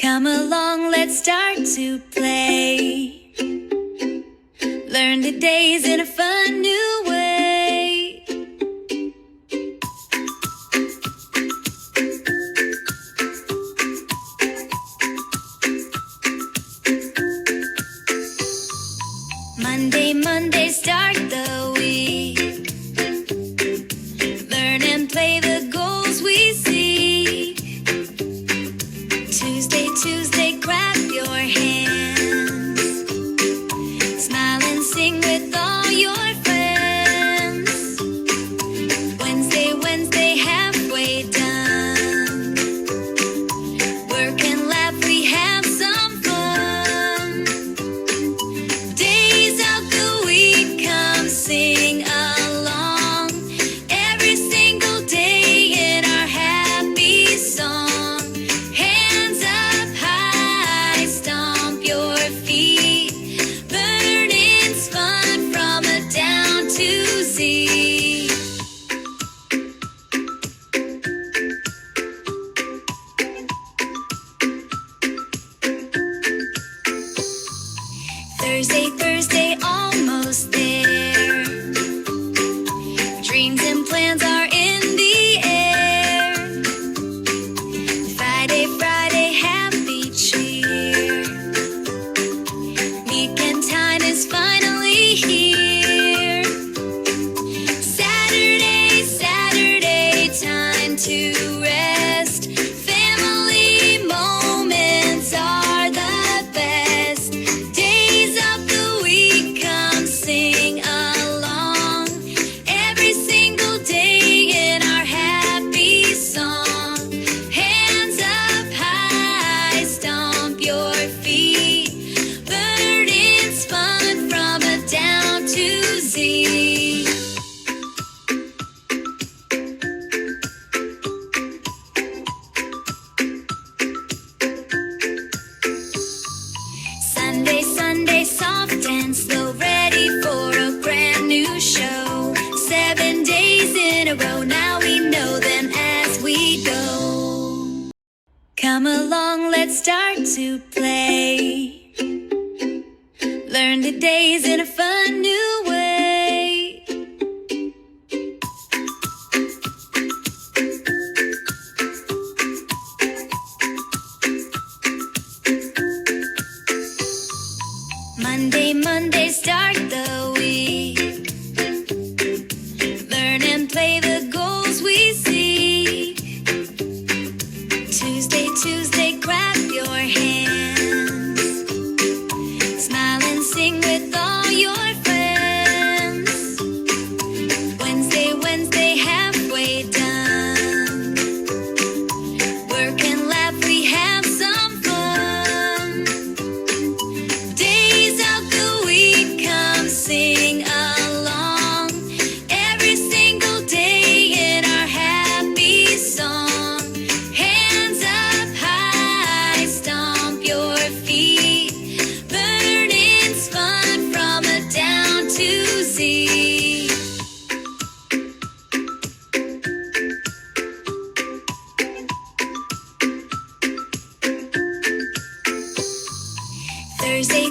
Come along, let's start to play. Learn the days in a fun new way. Monday, start the week. Learn and play the goals we seek. Tuesday, clap your hands. Smile and sing with all your friends. Wednesday, halfway done. Work and laugh, we have some fun. Days out the week, come sing along. Every single day in our happy song. Hands up high, stomp your feet. Learning's fun from a down to Z. Thursday, almost there. Dreams and plans are in the air. Friday, happy cheer. Weekend time is finally here. Saturday, time to rest. Family moments are the best. Days of the week, come sing along. Every single day in our happy song. Hands up high, stomp your feet. Learning's fun from a down to Z. Sunday, soft and slow, ready for a brand new show. 7 days in a row, now we know them as we go. Come along, let's start to play. Learn the days in a fun new way. Monday, start the week. Learn and play the goals we seek. Tuesday, clap your hands. Smile and sing with all your friends. Wednesday, halfway done. Work and laugh, we have some fun. Days out the week, come sing along. Every single day in our happy song. Hands up high, stomp your feet. Learning's fun from a down to Z. Thursday,